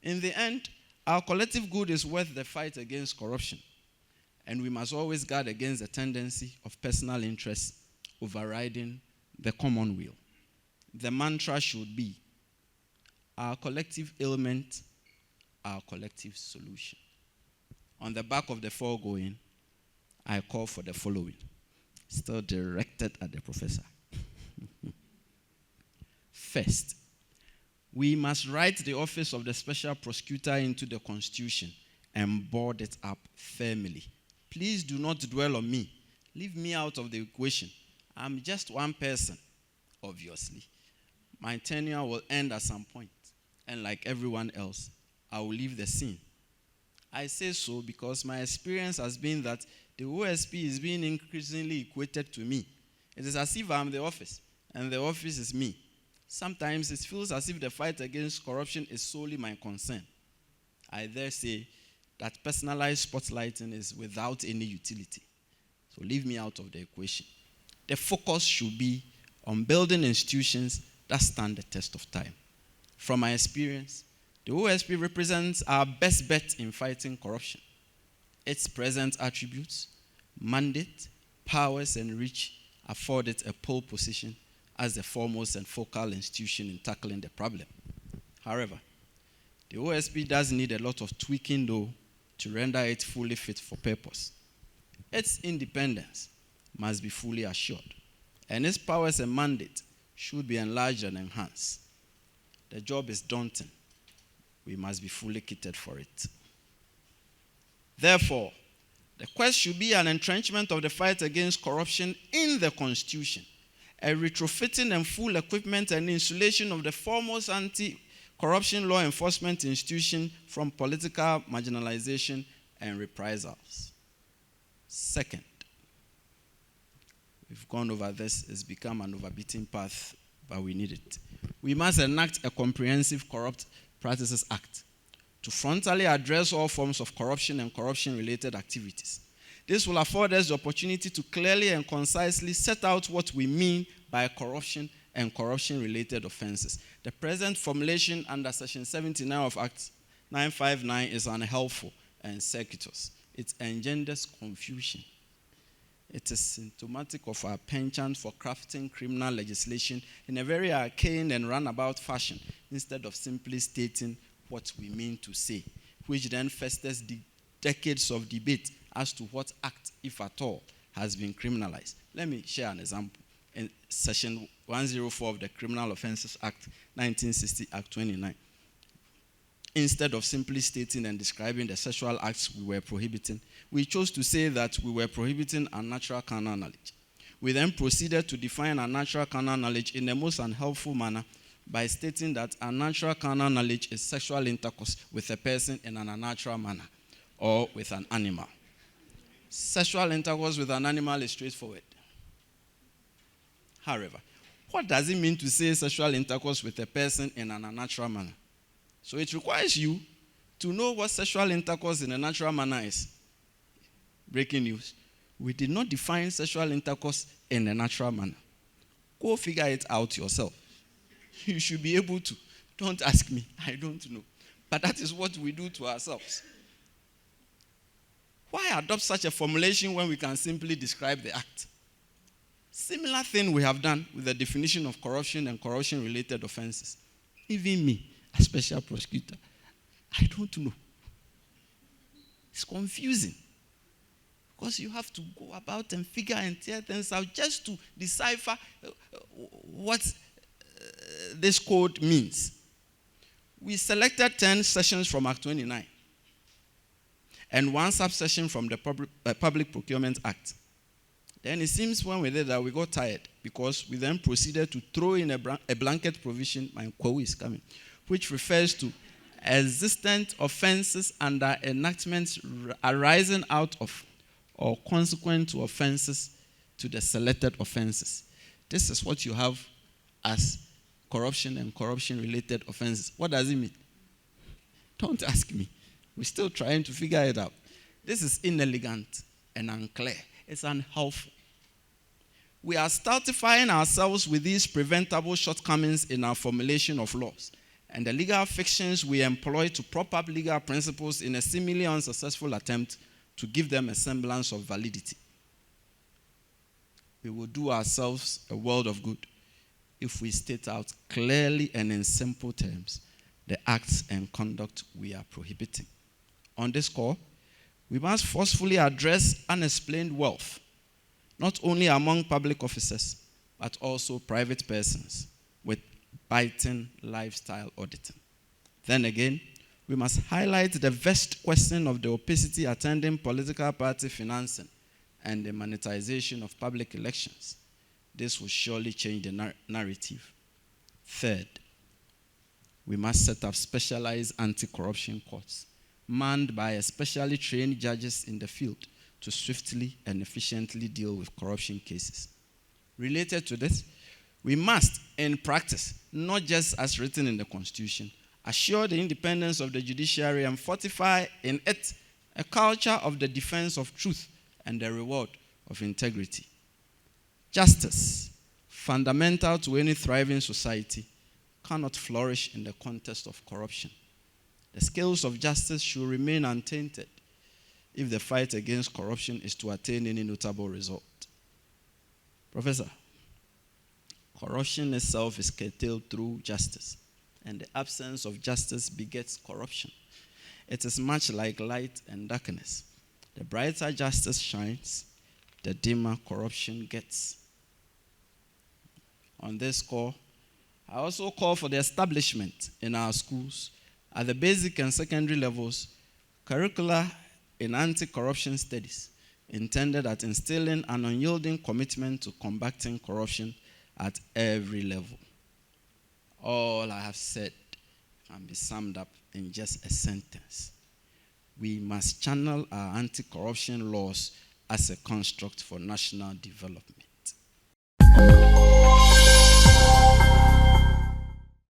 In the end, our collective good is worth the fight against corruption, and we must always guard against the tendency of personal interests overriding the common weal. The mantra should be, our collective ailment, our collective solution. On the back of the foregoing, I call for the following, still directed at the professor. First, we must write the office of the Special Prosecutor into the Constitution and board it up firmly. Please do not dwell on me. Leave me out of the equation. I'm just one person, obviously. My tenure will end at some point, and like everyone else, I will leave the scene. I say so because my experience has been that the OSP is being increasingly equated to me. It is as if I'm the office, and the office is me. Sometimes it feels as if the fight against corruption is solely my concern. I dare say that personalized spotlighting is without any utility. So leave me out of the equation. The focus should be on building institutions that stand the test of time. From my experience, the OSP represents our best bet in fighting corruption. Its present attributes, mandate, powers, and reach afford it a pole position as the foremost and focal institution in tackling the problem. However, the OSP does need a lot of tweaking, though, to render it fully fit for purpose. Its independence must be fully assured, and its powers and mandate should be enlarged and enhanced. The job is daunting. We must be fully kitted for it. Therefore, the quest should be an entrenchment of the fight against corruption in the Constitution, a retrofitting and full equipment and insulation of the foremost anti-corruption law enforcement institution from political marginalization and reprisals. Second, we've gone over this, it's become an overbeaten path, but we need it. We must enact a comprehensive Corrupt Practices Act to frontally address all forms of corruption and corruption-related activities. This will afford us the opportunity to clearly and concisely set out what we mean by corruption and corruption-related offenses. The present formulation under Section 79 of Act 959 is unhelpful and circuitous. It engenders confusion. It is symptomatic of our penchant for crafting criminal legislation in a very arcane and runabout fashion, instead of simply stating what we mean to say, which then festers decades of debate as to what act, if at all, has been criminalized. Let me share an example. In Section 104 of the Criminal Offences Act 1960, Act 29, instead of simply stating and describing the sexual acts we were prohibiting, we chose to say that we were prohibiting unnatural carnal knowledge. We then proceeded to define unnatural carnal knowledge in the most unhelpful manner by stating that unnatural carnal knowledge is sexual intercourse with a person in an unnatural manner or with an animal. Sexual intercourse with an animal is straightforward. However, what does it mean to say sexual intercourse with a person in an unnatural manner? So it requires you to know what sexual intercourse in a natural manner is. Breaking news. We did not define sexual intercourse in a natural manner. Go figure it out yourself. You should be able to. Don't ask me. I don't know. But that is what we do to ourselves. Why adopt such a formulation when we can simply describe the act? Similar thing we have done with the definition of corruption and corruption-related offenses. Even me, a special prosecutor, I don't know. It's confusing. Because you have to go about and figure and tear things out just to decipher what this code means. We selected 10 sections from Act 29 and one subsection from the Public Procurement Act. Then it seems when we did that, we got tired because we then proceeded to throw in a blanket provision, my quote is coming, which refers to existent offenses under enactments arising out of or consequent to offenses to the selected offenses. This is what you have as corruption and corruption-related offenses. What does it mean? Don't ask me. We're still trying to figure it out. This is inelegant and unclear. It's unhelpful. We are stultifying ourselves with these preventable shortcomings in our formulation of laws and the legal fictions we employ to prop up legal principles in a seemingly unsuccessful attempt to give them a semblance of validity. We will do ourselves a world of good if we state out clearly and in simple terms the acts and conduct we are prohibiting. On this score, we must forcefully address unexplained wealth, not only among public officers, but also private persons, with biting lifestyle auditing. Then again, we must highlight the vexed question of the opacity attending political party financing and the monetization of public elections. This will surely change the narrative. Third, we must set up specialized anti-corruption courts, manned by especially trained judges in the field to swiftly and efficiently deal with corruption cases. Related to this, we must, in practice, not just as written in the Constitution, assure the independence of the judiciary and fortify in it a culture of the defense of truth and the reward of integrity. Justice, fundamental to any thriving society, cannot flourish in the context of corruption. The scales of justice should remain untainted if the fight against corruption is to attain any notable result. Professor, corruption itself is curtailed through justice, and the absence of justice begets corruption. It is much like light and darkness. The brighter justice shines, the dimmer corruption gets. On this score, I also call for the establishment in our schools, at the basic and secondary levels, curricula in anti-corruption studies intended at instilling an unyielding commitment to combating corruption at every level. All I have said can be summed up in just a sentence. We must channel our anti-corruption laws as a construct for national development.